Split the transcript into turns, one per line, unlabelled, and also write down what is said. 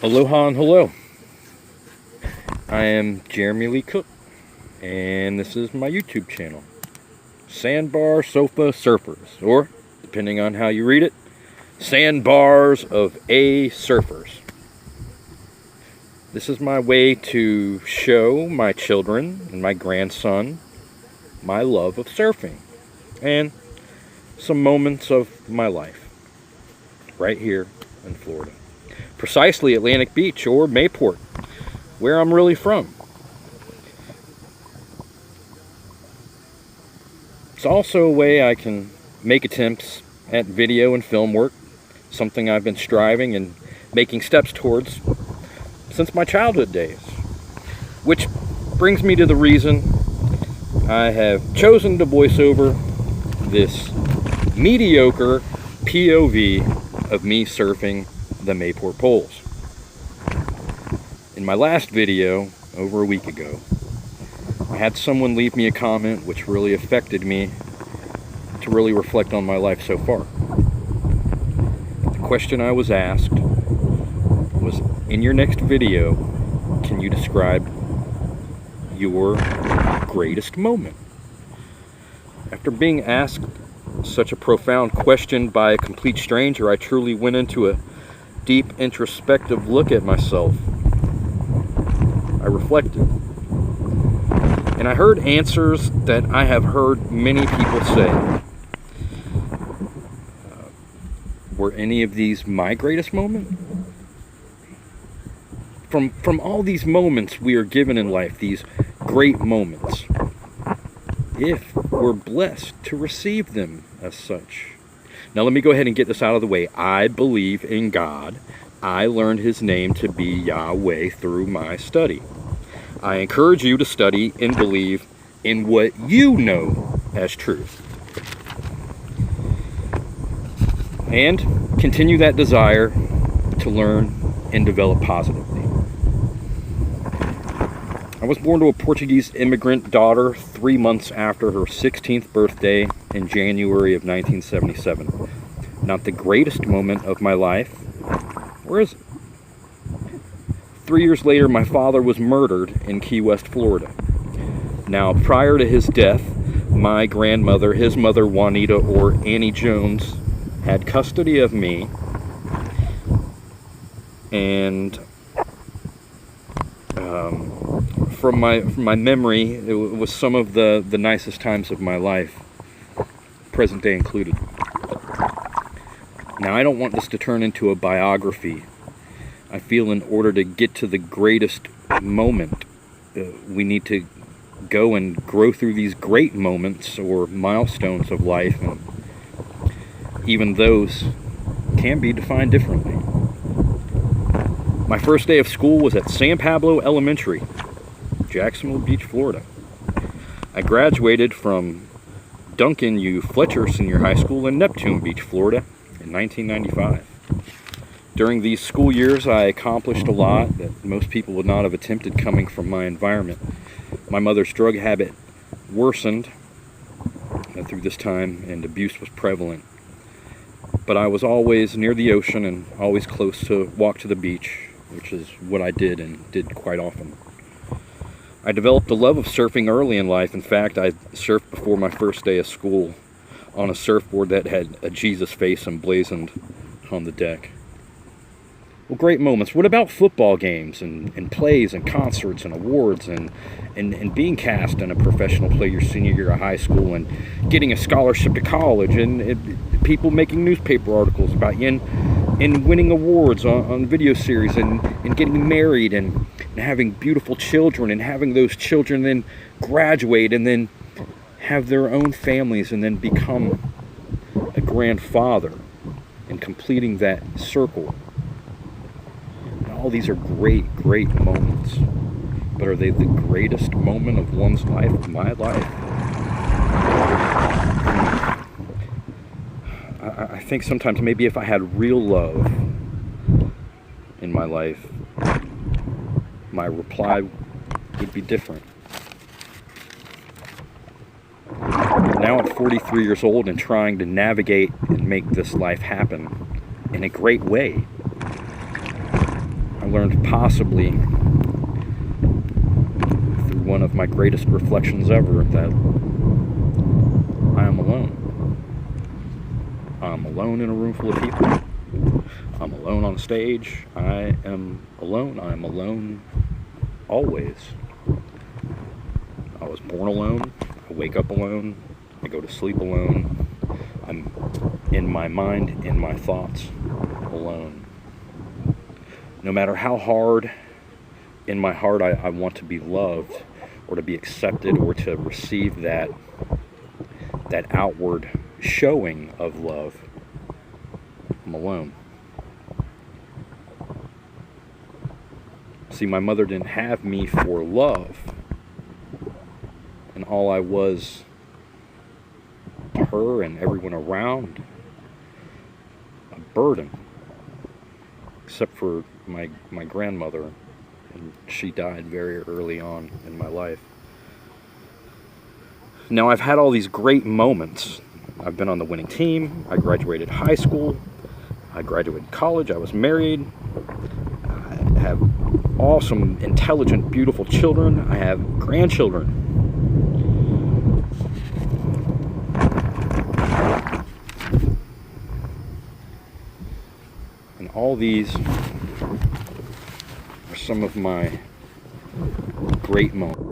Aloha and hello. I am Jeremy Lee Cook, and this is my YouTube channel, Sandbar Sofa Surfers, or, depending on how you read it, Sandbars of A Surfers. This is my way to show my children and my grandson my love of surfing, and some moments of my life, right here in Florida. Precisely Atlantic Beach, or Mayport, where I'm really from. It's also a way I can make attempts at video and film work, something I've been striving and making steps towards since my childhood days. Which brings me to the reason I have chosen to voice over this mediocre POV of me surfing the Mayport Poles. In my last video, over a week ago, I had someone leave me a comment which really affected me to really reflect on my life so far. The question I was asked was, in your next video, can you describe your greatest moment? After being asked such a profound question by a complete stranger, I truly went into a deep introspective look at myself. I reflected, and I heard answers that I have heard many people say. Were any of these my greatest moment? From all these moments we are given in life, these great moments, if we're blessed to receive them as such. Now let me go ahead and get this out of the way. I believe in God. I learned His name to be Yahweh through my study. I encourage you to study and believe in what you know as truth. And continue that desire to learn and develop positively. I was born to a Portuguese immigrant daughter 3 months after her 16th birthday in January of 1977. Not the greatest moment of my life. Where is it? 3 years later, my father was murdered in Key West, Florida. Now, prior to his death, my grandmother, his mother Juanita, or Annie Jones, had custody of me, and from my memory, it was some of the nicest times of my life, present day included. Now, I don't want this to turn into a biography. I feel in order to get to the greatest moment, we need to go and grow through these great moments or milestones of life, and even those can be defined differently. My first day of school was at San Pablo Elementary, Jacksonville Beach, Florida. I graduated from Duncan U. Fletcher Senior High School in Neptune Beach, Florida in 1995. During these school years, I accomplished a lot that most people would not have attempted coming from my environment. My mother's drug habit worsened through this time, and abuse was prevalent. But I was always near the ocean and always close to walk to the beach, which is what I did and did quite often. I developed a love of surfing early in life. In fact, I surfed before my first day of school on a surfboard that had a Jesus face emblazoned on the deck. Well, great moments. What about football games and plays and concerts and awards and being cast in a professional play your senior year of high school and getting a scholarship to college and people making newspaper articles about you and winning awards on video series and getting married and having beautiful children and having those children then graduate and then have their own families and then become a grandfather and completing that circle. All these are great, great moments. But are they the greatest moment of one's life, of my life? I think sometimes maybe if I had real love in my life, my reply would be different. Now at 43 years old and trying to navigate and make this life happen in a great way, I learned possibly through one of my greatest reflections ever that I am alone. I'm alone in a room full of people. I'm alone on stage. I am alone. I am alone always. I was born alone. I wake up alone. I go to sleep alone. I'm in my mind, in my thoughts, alone. No matter how hard in my heart I want to be loved or to be accepted or to receive that outward showing of love, I'm alone. See, my mother didn't have me for love, and all I was to her and everyone around, a burden, except for my grandmother, and she died very early on in my life. Now, I've had all these great moments. I've been on the winning team. I graduated high school. I graduated college. I was married. I have awesome, intelligent, beautiful children. I have grandchildren. And all these are some of my great moments.